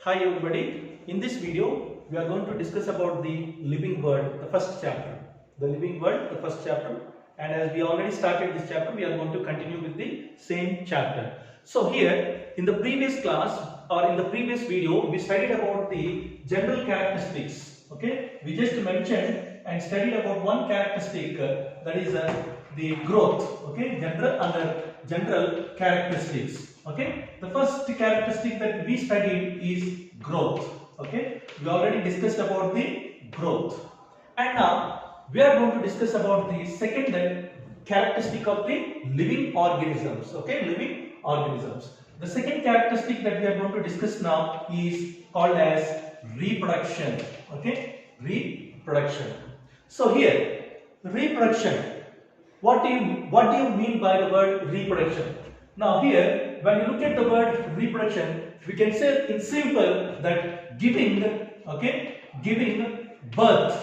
Hi everybody, in this video we are going to discuss about the living world, the first chapter. The living world, the first chapter, and as we already started this chapter, we are going to continue with the same chapter. So here in the previous class or in the previous video we studied about the general characteristics. Okay, we just mentioned and studied about one characteristic that is the growth. Okay, general characteristics. Okay, the first characteristic that we studied is growth. Okay, we already discussed about the growth, and now we are going to discuss about the second characteristic of the living organisms. Okay, living organisms. The second characteristic that we are going to discuss now is called as reproduction. Okay, reproduction. So here, reproduction. What do you mean by the word reproduction? Now here, when you look at the word reproduction, we can say in simple that giving birth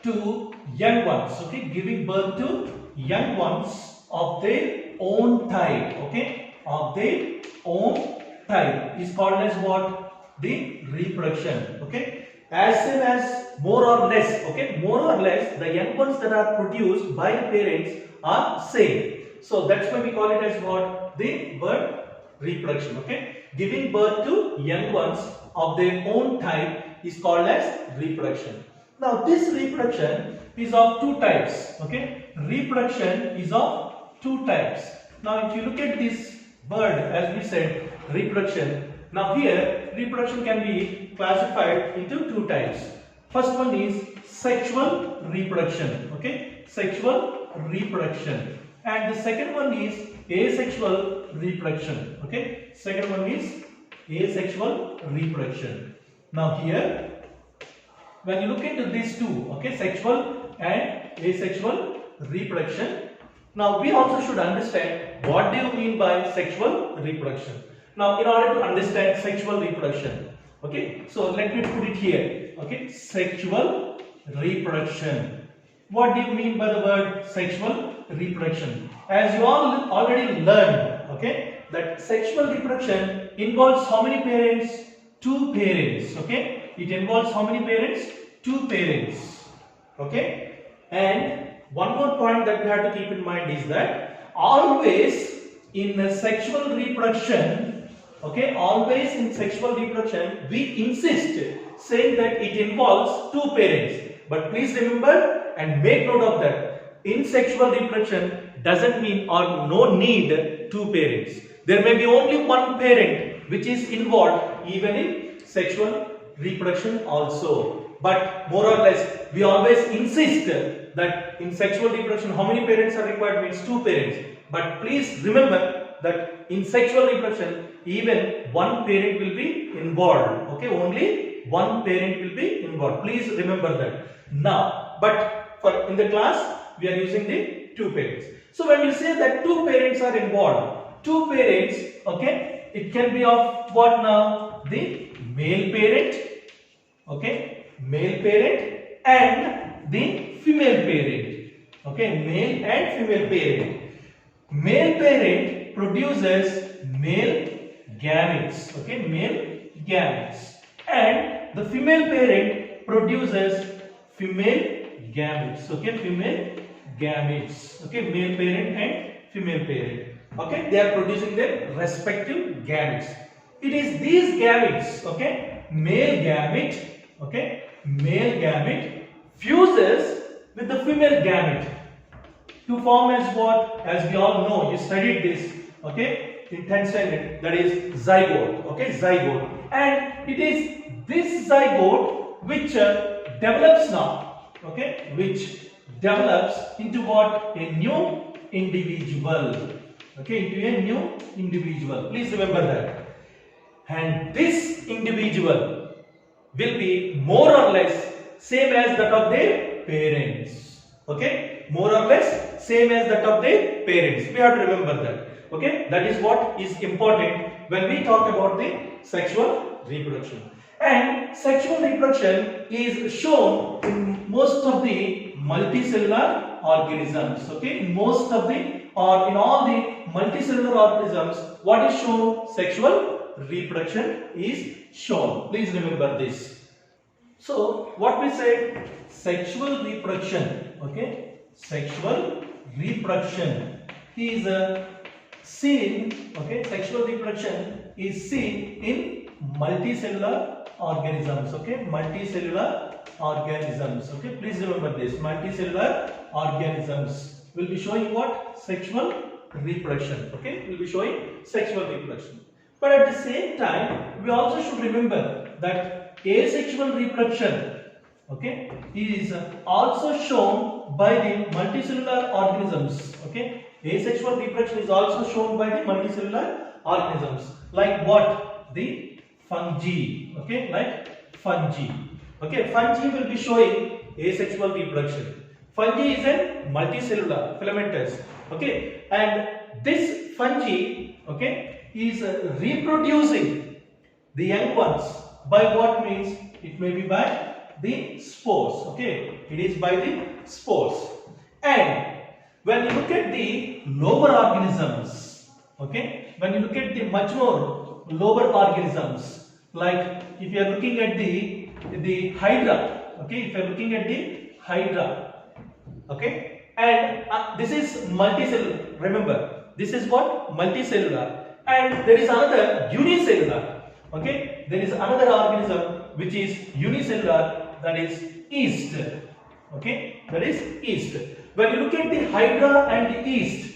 to young ones. Okay, giving birth to young ones of their own type. Okay, of their own type is called as what? The reproduction. Okay, as same as more or less. Okay, more or less the young ones that are produced by the parents are same. So that's why we call it as what? The word reproduction. Okay, giving birth to young ones of their own type is called as reproduction. Now this reproduction is of two types. Okay, reproduction is of two types. Now if you look at this word, as we said, reproduction. Now here reproduction can be classified into two types. First one is sexual reproduction. Okay, sexual reproduction. And the second one is asexual reproduction. Okay, second one is asexual reproduction. Now here, when you look into these two, okay, sexual and asexual reproduction. Now we also should understand what do you mean by sexual reproduction. Now in order to understand sexual reproduction, okay, so let me put it here. Okay, sexual reproduction. What do you mean by the word sexual reproduction? As you all already learned, okay, that sexual reproduction involves how many parents? Two parents. Okay, it involves how many parents? Two parents. Okay, and one more point that we have to keep in mind is that always in sexual reproduction, okay, always in sexual reproduction we insist saying that it involves two parents. But please remember and make note of that. In sexual reproduction doesn't mean or no need two parents. There may be only one parent which is involved even in sexual reproduction also. But more or less we always insist that in sexual reproduction how many parents are required means two parents. But please remember that in sexual reproduction even one parent will be involved. Okay, only one parent will be involved. Please remember that. Now, but for in the class we are using the two parents. So when you say that two parents are involved, two parents, okay, it can be of what now? The male parent, okay, male parent and the female parent. Okay, male and female parent. Male parent produces male gametes. Okay, male gametes, and the female parent produces female gametes. Okay, female gametes. Okay, male parent and female parent. Okay, they are producing their respective gametes. It is these gametes, okay, male gamete, okay, male gamete fuses with the female gamete to form as what? As we all know, you studied this, okay, in 10th standard, that is zygote. Okay, zygote, and it is this zygote which develops now, okay, which develops into what? A new individual. Okay, into a new individual. Please remember that. And this individual will be more or less same as that of their parents. Okay, more or less same as that of their parents. We have to remember that. Okay, that is what is important when we talk about the sexual reproduction. And sexual reproduction is shown in most of the multicellular organisms. Okay, in most of the or in all the multicellular organisms, what is shown? Sexual reproduction is shown. Please remember this. So what we said, sexual reproduction, okay, sexual reproduction is seen, okay, sexual reproduction is seen in multicellular organisms, okay, multicellular organisms, okay, please remember this, multicellular organisms will be showing what? Sexual reproduction, okay, will be showing sexual reproduction. But at the same time, we also should remember that asexual reproduction, okay, is also shown by the multicellular organisms, okay, asexual reproduction is also shown by the multicellular organisms, like what? The fungi, okay, like fungi, okay, fungi will be showing asexual reproduction. Fungi is a multicellular filamentous, okay, and this fungi, okay, is reproducing the young ones by what means? It may be by the spores, okay, it is by the spores. And when you look at the lower organisms, okay, when you look at the much more lower organisms, like if you are looking at the hydra, okay, if you are looking at the hydra, okay, and this is multicellular, remember this is what? Multicellular, and there is another unicellular, okay, there is another organism which is unicellular, that is yeast, okay, that is yeast. When you look at the hydra and the yeast,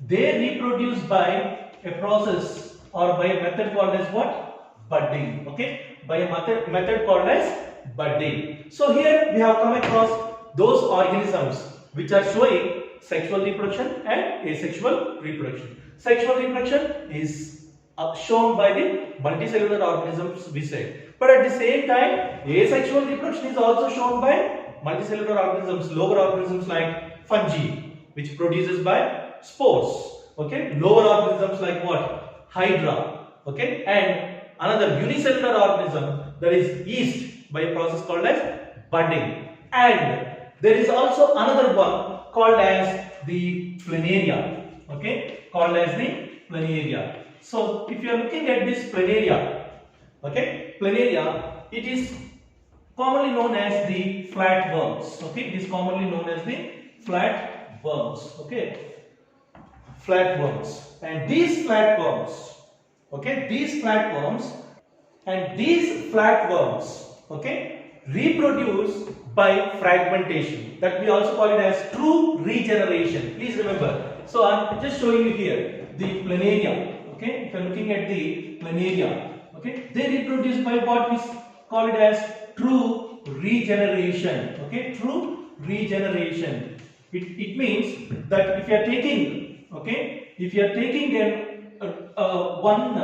they reproduce by a process or by a method called as what? Budding, okay, by a method called as budding. So here we have come across those organisms which are showing sexual reproduction and asexual reproduction. Sexual reproduction is shown by the multicellular organisms, we said, but at the same time asexual reproduction is also shown by multicellular organisms, lower organisms like fungi, which produces by spores, okay, lower organisms like what? Hydra, okay, and another unicellular organism, that is yeast, by a process called as budding. And there is also another one called as the planaria, okay, called as the planaria. So if you are looking at this planaria, okay, planaria, it is commonly known as the flatworms, okay, it is commonly known as the flatworms, okay, flatworms. And these flatworms, okay, these flatworms okay, reproduce by fragmentation, that we also call it as true regeneration. Please remember. So I am just showing you here the planaria, okay, if you are looking at the planaria, okay, they reproduce by what we call it as true regeneration, okay, true regeneration. It means that if you are taking, okay, if you are taking one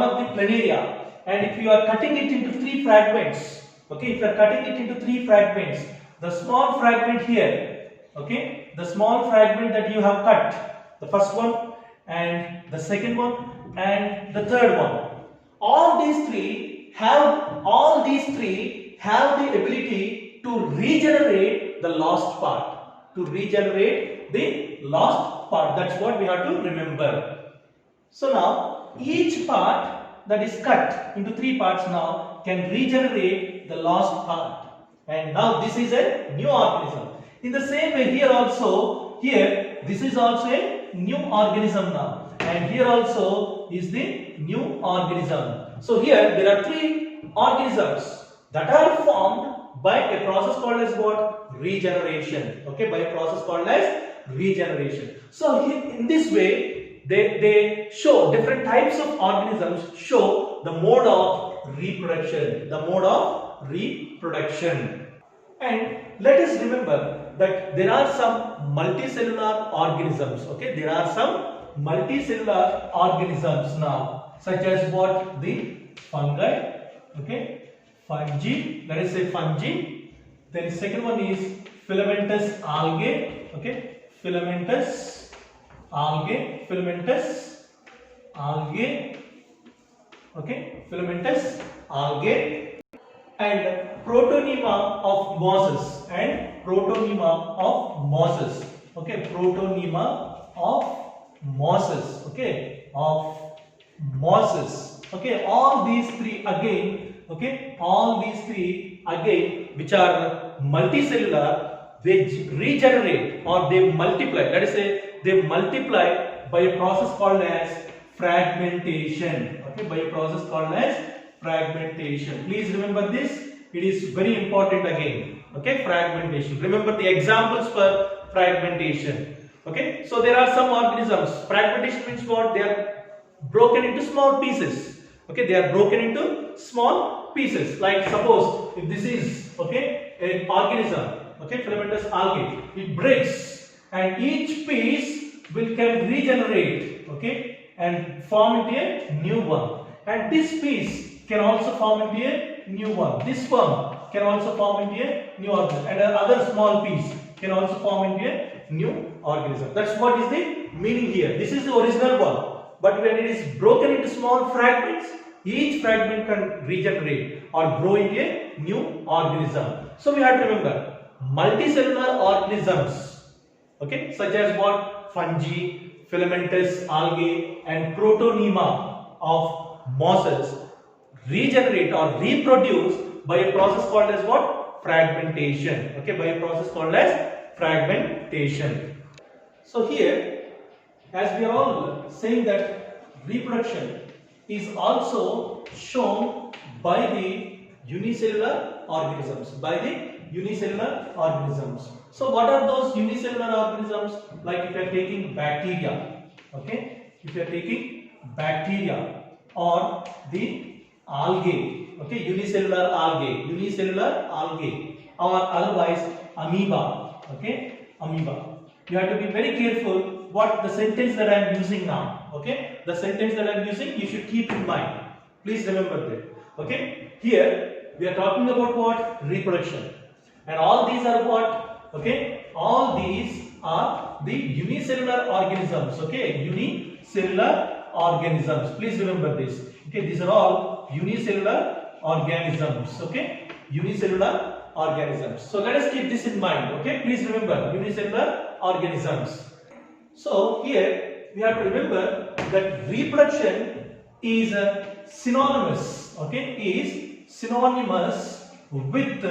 of the planaria, and if you are cutting it into 3 fragments, okay, if you are cutting it into 3 fragments, the small fragment here, okay, the small fragment that you have cut, the first one and the second one and the third one, all these three have the ability to regenerate the lost part, that's what we have to remember. So now each part that is cut into 3 parts now can regenerate the lost part, and now this is a new organism. In the same way, here this is also a new organism now, and here also is the new organism. So here there are 3 organisms that are formed by a process called as what? Regeneration, okay, by a process called as regeneration. So in this way they show different types of organisms, show the mode of reproduction, and let us remember that there are some multicellular organisms, okay, there are some multicellular organisms now, such as what? The fungi, okay, fungi, let us say fungi. Then second one is filamentous algae, okay, filamentous algae, okay, filamentous algae, and protonema of mosses, okay, protonema of mosses, okay, of mosses. Okay, all these three again, okay, all these three again, which are multicellular, they regenerate or they multiply. Let us say they multiply by a process called as fragmentation. Okay, by a process called as fragmentation. Please remember this. It is very important again. Okay, fragmentation. Remember the examples for fragmentation. Okay, so there are some organisms. Fragmentation means what? They are broken into small pieces. Okay, they are broken into small pieces. Like suppose if this is okay an organism, okay, filamentous algae, it breaks and each piece can regenerate, okay, and form into a new one. And this piece can also form into a new one. This one can also form into a new organism, and another small piece can also form into a new organism. That's what is the meaning here. This is the original one. But when it is broken into small fragments, each fragment can regenerate or grow into a new organism. So we have to remember multicellular organisms, okay, such as what? Fungi, filamentous algae, and protonema of mosses regenerate or reproduce by a process called as what? Fragmentation. Okay, by a process called as fragmentation. So here, as we are all saying that reproduction is also shown by the unicellular organisms. So what are those unicellular organisms? Like if you are taking bacteria, okay, if you are taking bacteria or the algae, okay, unicellular algae, or otherwise amoeba, okay, amoeba. You have to be very careful what the sentence that I am using now, okay, the sentence that I am using you should keep in mind. Please remember that. Okay, here we are talking about what? Reproduction, and all these are what? Okay, all these are the unicellular organisms. Okay, unicellular organisms. Please remember this. Okay, these are all unicellular organisms. Okay, unicellular organisms. So let us keep this in mind. Okay, please remember unicellular organisms. So here we have to remember that reproduction is synonymous. Okay, is synonymous with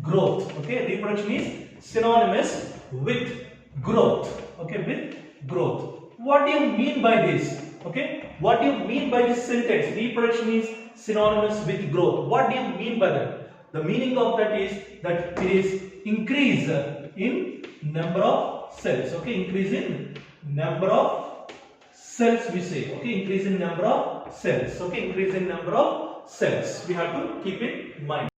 growth. Okay, reproduction is synonymous with growth. Okay, with growth. What do you mean by this? Okay, what do you mean by this sentence? Reproduction is synonymous with growth. What do you mean by that? The meaning of that is that it is increase in number of cells. Okay, increase in number of cells we say. Okay, increase in number of cells. Okay, increase in number of cells. We have to keep it in mind.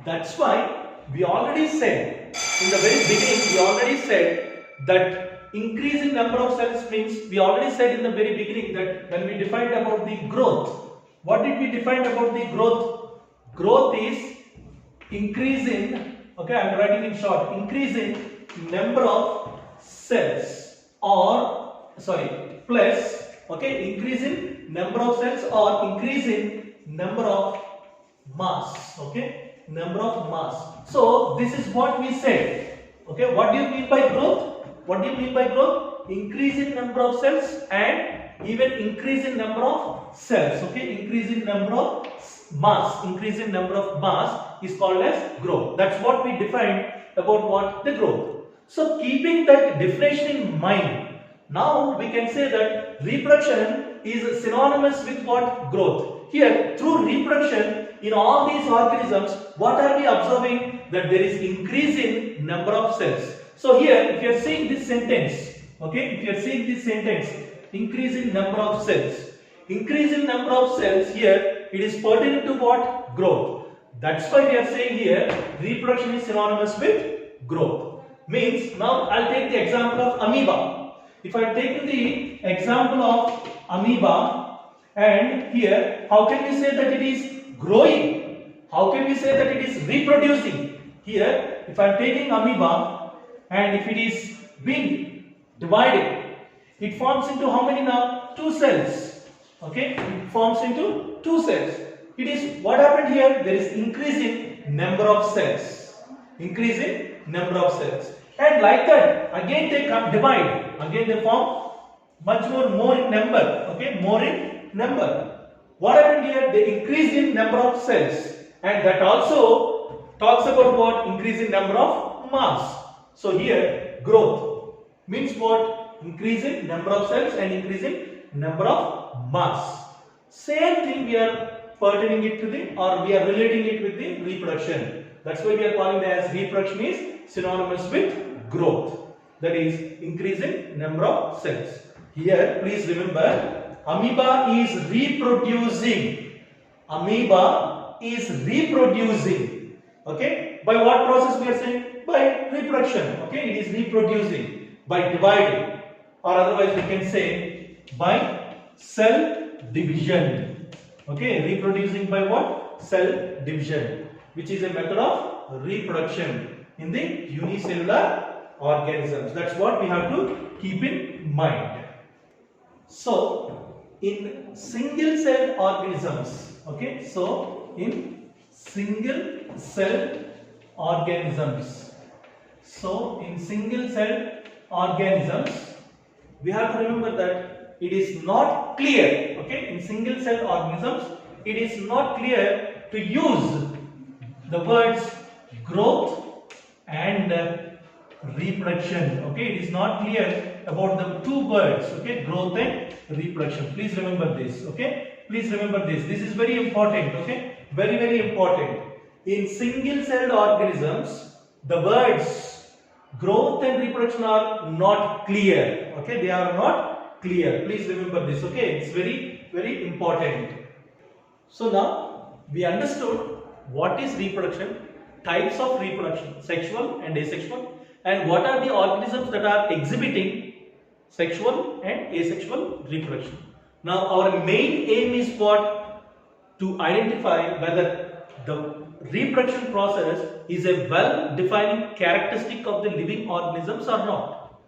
That's why we already said in the very beginning. We already said that increase in number of cells means. We already said in the very beginning that when we defined about the growth. What did we define about the growth? Growth is increase in. Okay, I am writing in short. Increase in number of cells or plus. Okay, increase in number of cells or increase in number of mass. Okay, number of mass. So this is what we said. Okay, what do you mean by growth? What do you mean by growth? Increase in number of cells and even increase in number of cells. Okay, increase in number of mass. Increase in number of mass is called as growth. That's what we defined about what? The growth. So keeping that definition in mind, now we can say that reproduction is synonymous with what? Growth. Here, through reproduction in all these organisms, what are we observing? That there is increase in number of cells. So here, if you are seeing this sentence, okay, if you are seeing this sentence, increase in number of cells. Increase in number of cells here, it is pertinent to what? Growth. That's why we are saying here, reproduction is synonymous with growth. Means, now I'll take the example of amoeba. If I take the example of amoeba, and here, how can we say that it is growing? How can we say that it is reproducing? Here, if I am taking amoeba, and if it is being divided, it forms into how many now? 2 cells. Okay, it forms into 2 cells. It is what happened here? There is increase in number of cells. Increase in number of cells. And like that, again they divide. Again they form much more in number. Okay, more in number. What happened here? They increased in number of cells, and that also talks about what? Increase in number of mass. So here growth means what? Increase in number of cells and increase in number of mass. Same thing we are pertaining it to the, or we are relating it with the reproduction. That's why we are calling it as reproduction is synonymous with growth. That is increase in number of cells. Here please remember, amoeba is reproducing. Amoeba is reproducing. Okay, by what process we are saying? By reproduction. Okay, it is reproducing by dividing, or otherwise we can say by cell division. Okay, reproducing by what? Cell division, which is a method of reproduction in the unicellular organisms. That's what we have to keep in mind. So in single cell organisms, okay, so in single cell organisms, so in single cell organisms, we have to remember that it is not clear. Okay, in single cell organisms, it is not clear to use the words growth and reproduction. Okay, it is not clear about the two words. Okay, growth and reproduction. Please remember this. Okay, please remember this. This is very important. Okay, very important. In single celled organisms, the words growth and reproduction are not clear. Okay, they are not clear. Please remember this. Okay, it's very important. So now we understood what is reproduction, types of reproduction, sexual and asexual, and what are the organisms that are exhibiting sexual and asexual reproduction. Now our main aim is what? To identify whether the reproduction process is a well-defining characteristic of the living organisms or not.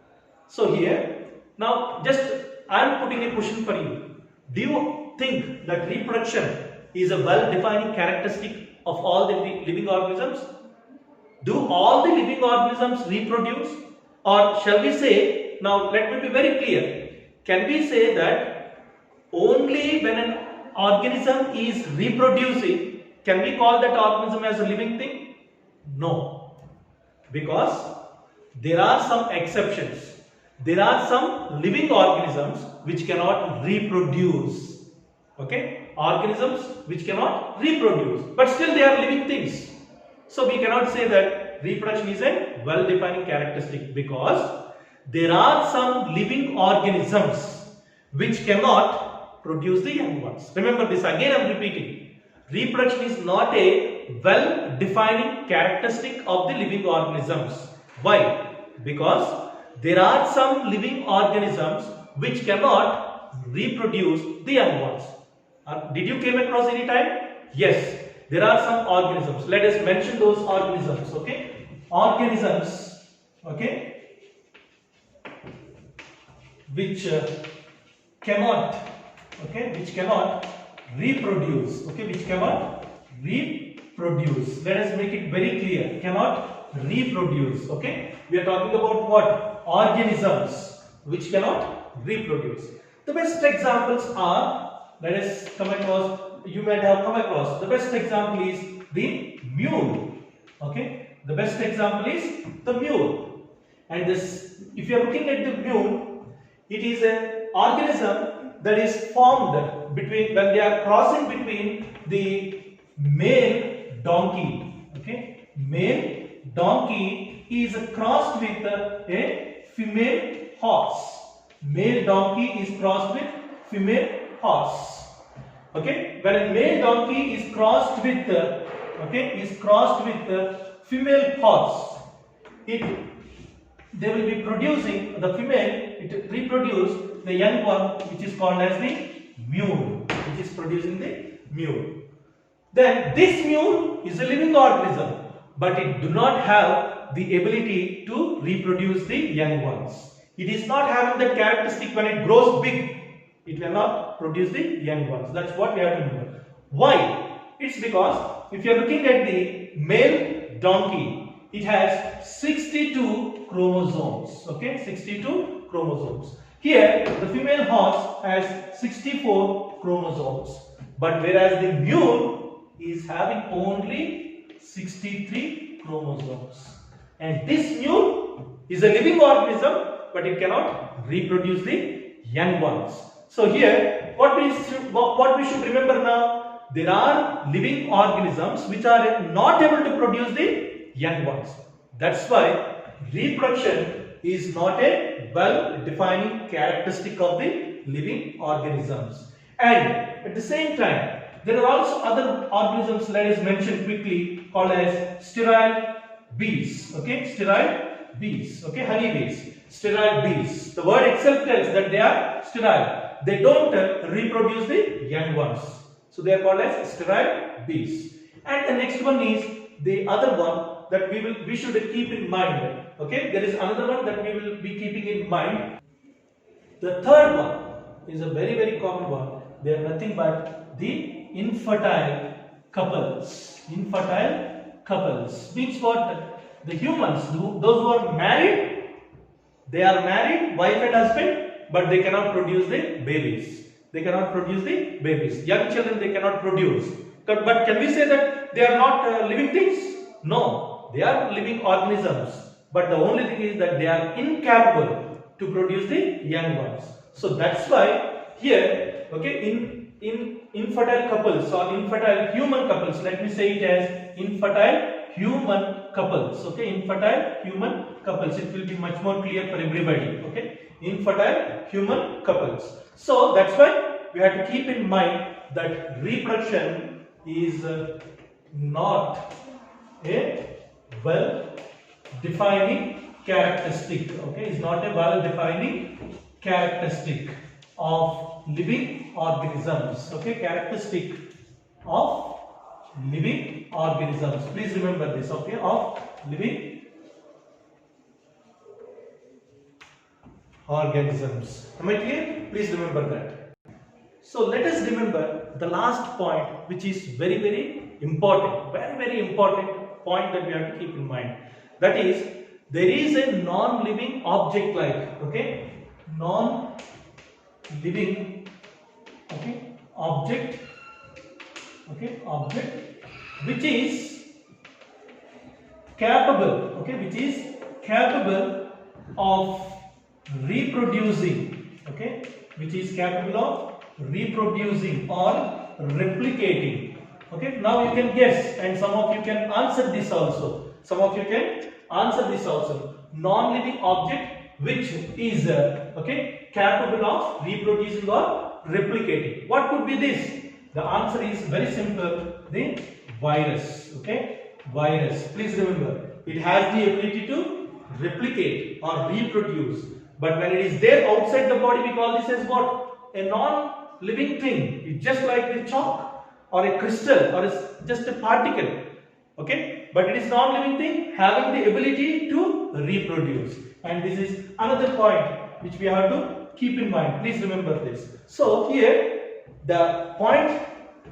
So here, now just I am putting a question for you. Do you think that reproduction is a well-defining characteristic of all the living organisms? Do all the living organisms reproduce? Or shall we say, now let me be very clear, can we say that only when an organism is reproducing, can we call that organism as a living thing? No, because there are some exceptions. There are some living organisms which cannot reproduce. Okay, organisms which cannot reproduce, but still they are living things. So we cannot say that reproduction is a well-defining characteristic, because there are some living organisms which cannot produce the young ones. Remember this, again I am repeating. Reproduction is not a well-defining characteristic of the living organisms. Why? Because there are some living organisms which cannot reproduce the young ones. Did you came across any time? Yes, there are some organisms. Let us mention those organisms. Okay, organisms. Okay, which cannot. Okay, which cannot reproduce. Okay, which cannot reproduce. Let us make it very clear. Cannot reproduce. Okay, we are talking about what? Organisms which cannot reproduce. The best examples are, let us come across, you might have come across, the best example is the mule. Okay, the best example is the mule. And this, if you are looking at the mule, it is an organism that is formed between, when they are crossing between the male donkey. Okay, male donkey is crossed with a female horse. Male donkey is crossed with female horse. Okay, when a male donkey is crossed with female horse, they will be producing, the female, it reproduce the young one, which is called as the mule, which is producing the mule. Then this mule is a living organism, but it do not have the ability to reproduce the young ones. It is not having that characteristic. When it grows big, it will not produce the young ones. That's what we have to remember. Why? It's because if you are looking at the male donkey, it has 62 chromosomes. Okay, 62 chromosomes. Here, the female horse has 64 chromosomes, but whereas the mule is having only 63 chromosomes. And this mule is a living organism, but it cannot reproduce the young ones. So here, what we should remember now, there are living organisms which are not able to produce the young ones. That's why reproduction is not a well-defining characteristic of the living organisms. And at the same time, there are also other organisms, let us mention quickly, called as sterile bees. Okay, sterile bees. Okay, honey bees. Sterile bees. The word itself tells that they are sterile. They don't reproduce the young ones. So they are called as sterile bees. And the next one is the other one that we should keep in mind. Okay, there is another one that we will be keeping in mind. The third one is a very common one. They are nothing but the infertile couples. Infertile couples means what? The humans, those who are married, they are married, wife and husband, but they cannot produce the babies. They cannot produce the babies. Young children they cannot produce. But can we say that they are not living things? No, they are living organisms. But the only thing is that they are incapable to produce the young ones. So that's why here, okay, in infertile couples or infertile human couples, let me say it as infertile human couples. Okay, infertile human couples. It will be much more clear for everybody. Okay, infertile human couples. So that's why we have to keep in mind that reproduction is not a well-defining characteristic. Okay, it's not a well-defining characteristic of living organisms. Okay, characteristic of living organisms. Please remember this. Okay, of living organisms. Am I clear? Please remember that. So let us remember the last point, which is very important. Very important point that we have to keep in mind. That is, there is a non-living object like, okay, non-living, okay, object, okay, object which is capable, okay, which is capable of reproducing, okay, which is capable of reproducing or replicating. Okay, now you can guess, and some of you can answer this also. Non-living object which is okay, capable of reproducing or replicating. What could be this? The answer is very simple. The virus. Okay, virus. Please remember, it has the ability to replicate or reproduce. But when it is there outside the body, we call this as what? A non-living thing. It's just like the chalk or a crystal or just a particle. Okay, but it is non-living thing having the ability to reproduce. And this is another point which we have to keep in mind. Please remember this. So here the point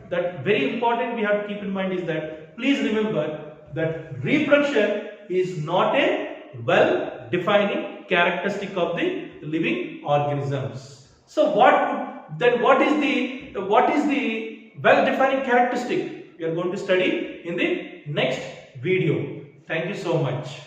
that very important we have to keep in mind is that please remember that reproduction is not a well-defining characteristic of the living organisms. So what is the well-defining characteristic? We are going to study in the next video. Thank you so much.